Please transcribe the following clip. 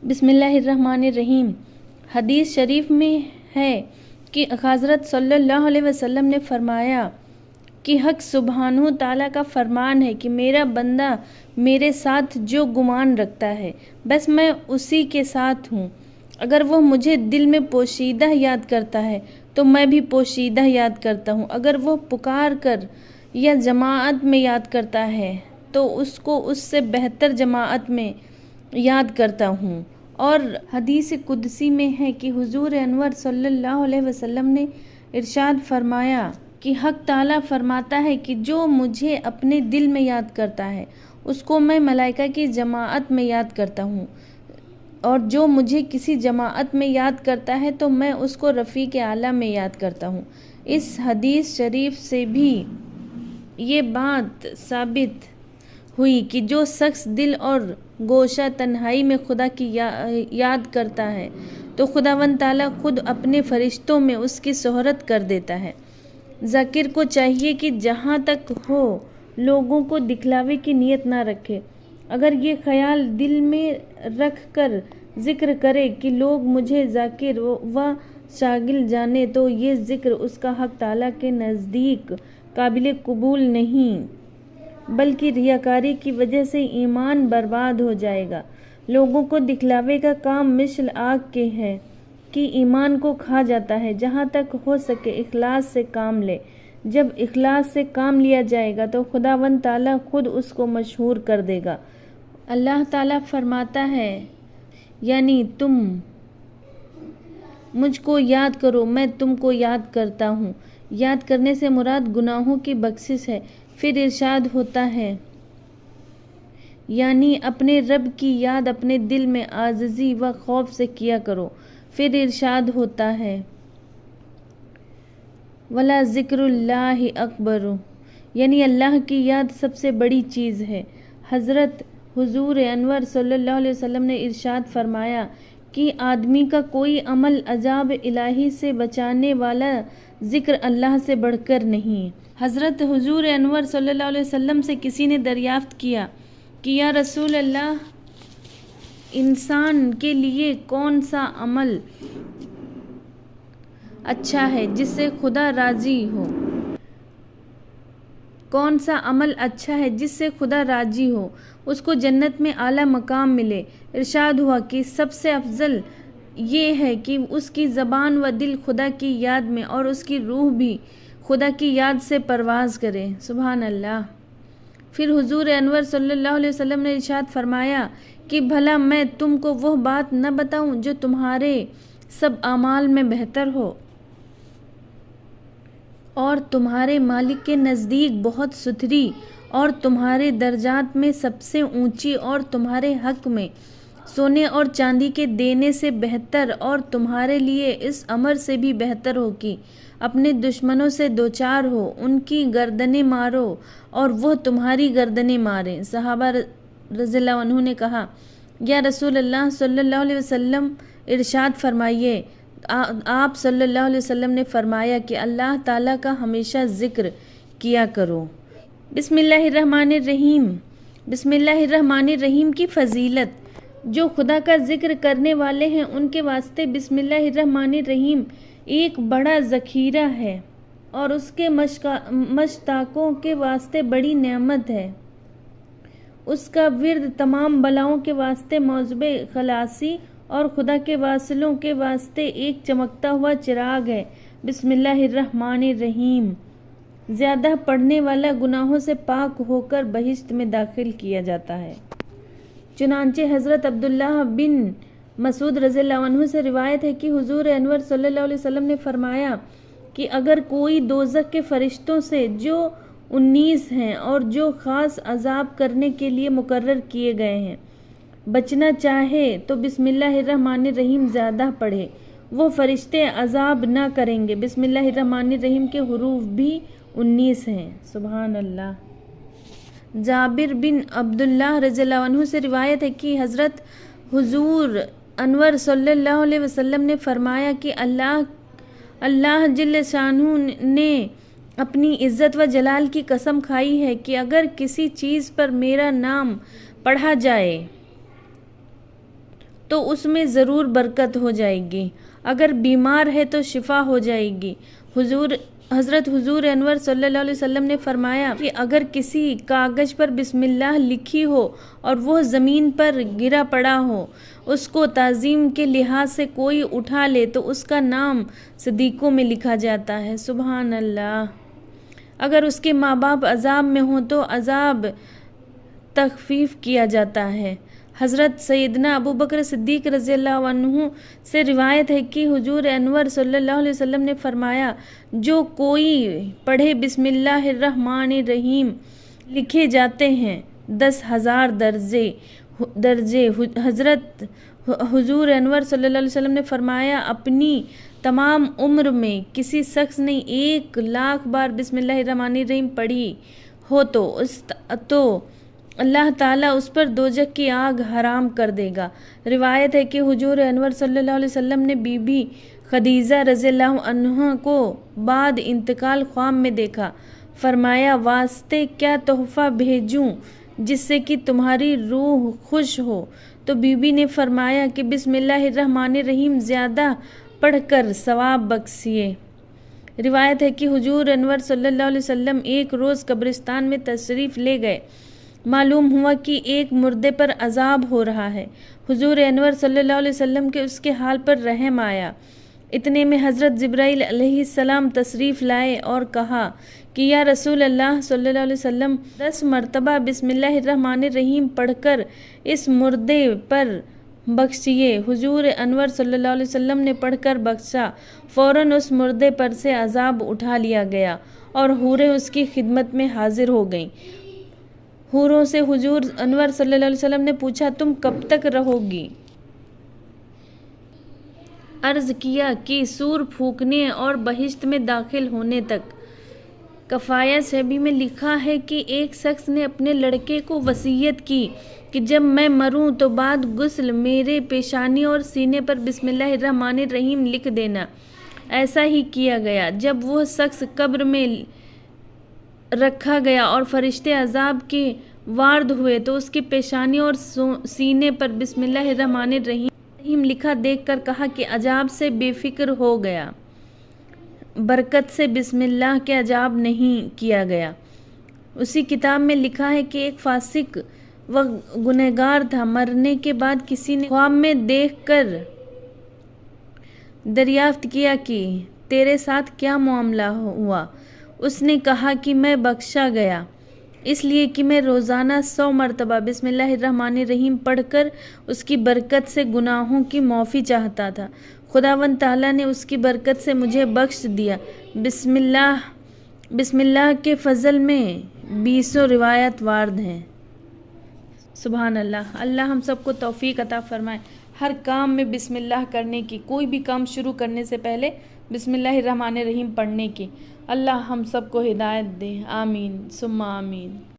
بسم اللہ الرحمن الرحیم۔ حدیث شریف میں ہے کہ حضرت صلی اللہ علیہ وسلم نے فرمایا کہ حق سبحانہ تعالیٰ کا فرمان ہے کہ میرا بندہ میرے ساتھ جو گمان رکھتا ہے بس میں اسی کے ساتھ ہوں۔ اگر وہ مجھے دل میں پوشیدہ یاد کرتا ہے تو میں بھی پوشیدہ یاد کرتا ہوں۔ اگر وہ پکار کر یا جماعت میں یاد کرتا ہے تو اس کو اس سے بہتر جماعت میں یاد کرتا ہوں۔ اور حدیث قدسی میں ہے کہ حضور انور صلی اللہ علیہ وسلم نے ارشاد فرمایا کہ حق تعالیٰ فرماتا ہے کہ جو مجھے اپنے دل میں یاد کرتا ہے اس کو میں ملائکہ کی جماعت میں یاد کرتا ہوں، اور جو مجھے کسی جماعت میں یاد کرتا ہے تو میں اس کو رفیق اعلیٰ میں یاد کرتا ہوں۔ اس حدیث شریف سے بھی یہ بات ثابت ہوئی کہ جو شخص دل اور گوشہ تنہائی میں خدا کی یاد کرتا ہے تو خداوند تعالیٰ خود اپنے فرشتوں میں اس کی شہرت کر دیتا ہے۔ ذاکر کو چاہیے کہ جہاں تک ہو لوگوں کو دکھلاوے کی نیت نہ رکھے۔ اگر یہ خیال دل میں رکھ کر ذکر کرے کہ لوگ مجھے ذاکر و شاغل جانے تو یہ ذکر اس کا حق تعالیٰ کے نزدیک قابل قبول نہیں بلکہ ریاکاری کی وجہ سے ایمان برباد ہو جائے گا۔ لوگوں کو دکھلاوے کا کام مثل آگ کے ہے کہ ایمان کو کھا جاتا ہے۔ جہاں تک ہو سکے اخلاص سے کام لے۔ جب اخلاص سے کام لیا جائے گا تو خداوند تعالیٰ خود اس کو مشہور کر دے گا۔ اللہ تعالیٰ فرماتا ہے یعنی تم مجھ کو یاد کرو میں تم کو یاد کرتا ہوں۔ یاد کرنے سے مراد گناہوں کی بخشش ہے۔ پھر ارشاد ہوتا ہے یعنی اپنے رب کی یاد اپنے دل میں عاجزی و خوف سے کیا کرو۔ پھر ارشاد ہوتا ہے وَلَا ذِكْرُ اللَّهِ أَكْبَرُ، یعنی اللہ کی یاد سب سے بڑی چیز ہے۔ حضرت حضور انور صلی اللہ علیہ وسلم نے ارشاد فرمایا کہ آدمی کا کوئی عمل عذاب الہی سے بچانے والا ذکر اللہ سے بڑھ کر نہیں۔ حضرت حضور انور صلی اللہ علیہ وسلم سے کسی نے دریافت کیا کہ یا رسول اللہ، انسان کے لیے کون سا عمل اچھا ہے جس سے خدا راضی ہو؟ کون سا عمل اچھا ہے جس سے خدا راضی ہو، اس کو جنت میں اعلیٰ مقام ملے؟ ارشاد ہوا کہ سب سے افضل یہ ہے کہ اس کی زبان و دل خدا کی یاد میں اور اس کی روح بھی خدا کی یاد سے پرواز کرے۔ سبحان اللہ۔ پھر حضور انور صلی اللہ علیہ وسلم نے ارشاد فرمایا کہ بھلا میں تم کو وہ بات نہ بتاؤں جو تمہارے سب اعمال میں بہتر ہو اور تمہارے مالک کے نزدیک بہت ستھری اور تمہارے درجات میں سب سے اونچی اور تمہارے حق میں سونے اور چاندی کے دینے سے بہتر اور تمہارے لیے اس امر سے بھی بہتر ہو کہ اپنے دشمنوں سے دوچار ہو، ان کی گردنیں مارو اور وہ تمہاری گردنیں ماریں۔ صحابہ رضی اللہ عنہ نے کہا یا رسول اللہ صلی اللہ علیہ وسلم ارشاد فرمائیے۔ آپ صلی اللہ علیہ وسلم نے فرمایا کہ اللہ تعالیٰ کا ہمیشہ ذکر کیا کرو۔ بسم اللہ الرحمن الرحیم۔ بسم اللہ الرحمن الرحیم کی فضیلت۔ جو خدا کا ذکر کرنے والے ہیں ان کے واسطے بسم اللہ الرحمن الرحیم ایک بڑا ذخیرہ ہے اور اس کے مشتاقوں کے واسطے بڑی نعمت ہے۔ اس کا ورد تمام بلاؤں کے واسطے موجب خلاصی اور خدا کے واصلوں کے واسطے ایک چمکتا ہوا چراغ ہے۔ بسم اللہ الرحمن الرحیم زیادہ پڑھنے والا گناہوں سے پاک ہو کر بہشت میں داخل کیا جاتا ہے۔ چنانچہ حضرت عبداللہ بن مسعود رضی اللہ عنہ سے روایت ہے کہ حضور انور صلی اللہ علیہ وسلم نے فرمایا کہ اگر کوئی دوزخ کے فرشتوں سے جو 19 ہیں اور جو خاص عذاب کرنے کے لیے مقرر کیے گئے ہیں بچنا چاہے تو بسم اللہ الرحمن الرحیم زیادہ پڑھے، وہ فرشتے عذاب نہ کریں گے۔ بسم اللہ الرحمن الرحیم کے حروف بھی 19 ہیں۔ سبحان اللہ۔ جابر بن عبداللہ رضی اللہ عنہ سے روایت ہے کہ حضرت حضور انور صلی اللہ علیہ وسلم نے فرمایا کہ اللہ جل شانہ نے اپنی عزت و جلال کی قسم کھائی ہے کہ اگر کسی چیز پر میرا نام پڑھا جائے تو اس میں ضرور برکت ہو جائے گی، اگر بیمار ہے تو شفا ہو جائے گی۔ حضرت حضور انور صلی اللہ علیہ وسلم نے فرمایا کہ اگر کسی کاغذ پر بسم اللہ لکھی ہو اور وہ زمین پر گرا پڑا ہو، اس کو تعظیم کے لحاظ سے کوئی اٹھا لے تو اس کا نام صدیقوں میں لکھا جاتا ہے۔ سبحان اللہ۔ اگر اس کے ماں باپ عذاب میں ہوں تو عذاب تخفیف کیا جاتا ہے۔ حضرت سیدنا ابو بکر صدیق رضی اللہ عنہ سے روایت ہے کہ حضور انور صلی اللہ علیہ وسلم نے فرمایا، جو کوئی پڑھے بسم اللہ الرحمن الرحیم لکھے جاتے ہیں 10,000 درجے۔ حضرت حضور انور صلی اللہ علیہ وسلم نے فرمایا، اپنی تمام عمر میں کسی شخص نے 1,00,000 بار بسم اللہ الرحمن الرحیم پڑھی ہو تو اللہ تعالیٰ اس پر دوزخ کی آگ حرام کر دے گا۔ روایت ہے کہ حضور انور صلی اللہ علیہ وسلم نے بی بی خدیجہ رضی اللہ عنہا کو بعد انتقال خواب میں دیکھا۔ فرمایا، واسطے کیا تحفہ بھیجوں جس سے کہ تمہاری روح خوش ہو؟ تو بی بی نے فرمایا کہ بسم اللہ الرحمن الرحیم زیادہ پڑھ کر ثواب بخشیے۔ روایت ہے کہ حضور انور صلی اللہ علیہ وسلم ایک روز قبرستان میں تشریف لے گئے۔ معلوم ہوا کہ ایک مردے پر عذاب ہو رہا ہے۔ حضور انور صلی اللہ علیہ وسلم کے اس کے حال پر رحم آیا۔ اتنے میں حضرت جبرائیل علیہ السلام تشریف لائے اور کہا کہ یا رسول اللہ صلی اللہ علیہ وسلم 10 مرتبہ بسم اللہ الرحمن الرحیم پڑھ کر اس مردے پر بخشیے۔ حضور انور صلی اللہ علیہ وسلم نے پڑھ کر بخشا۔ فوراً اس مردے پر سے عذاب اٹھا لیا گیا اور حوریں اس کی خدمت میں حاضر ہو گئیں۔ حوروں سے حضور انور صلی اللہ علیہ وسلم نے پوچھا، تم کب تک رہو گی؟ عرض کیا کہ سور پھونکنے اور بہشت میں داخل ہونے تک۔ کفایہ شیبی میں لکھا ہے کہ ایک شخص نے اپنے لڑکے کو وصیت کی کہ جب میں مروں تو بعد غسل میرے پیشانی اور سینے پر بسم اللہ الرحمن الرحیم لکھ دینا۔ ایسا ہی کیا گیا۔ جب وہ شخص قبر میں رکھا گیا اور فرشتے عذاب کے وارد ہوئے تو اس کی پیشانی اور سینے پر بسم اللہ الرحمن الرحیم لکھا دیکھ کر کہا کہ عذاب سے بے فکر ہو گیا، برکت سے بسم اللہ کے عذاب نہیں کیا گیا۔ اسی کتاب میں لکھا ہے کہ ایک فاسق و گنہگار تھا۔ مرنے کے بعد کسی نے خواب میں دیکھ کر دریافت کیا کہ تیرے ساتھ کیا معاملہ ہوا؟ اس نے کہا کہ میں بخشا گیا اس لیے کہ میں روزانہ 100 مرتبہ بسم اللہ الرحمن الرحیم پڑھ کر اس کی برکت سے گناہوں کی معافی چاہتا تھا۔ خداوند تعالیٰ نے اس کی برکت سے مجھے بخش دیا۔ بسم اللہ کے فضل میں 20 روایات وارد ہیں۔ سبحان اللہ۔ اللہ ہم سب کو توفیق عطا فرمائے ہر کام میں بسم اللہ کرنے کی، کوئی بھی کام شروع کرنے سے پہلے بسم اللہ الرحمن الرحیم پڑھنے کی۔ اللہ ہم سب کو ہدایت دے، آمین ثم آمین۔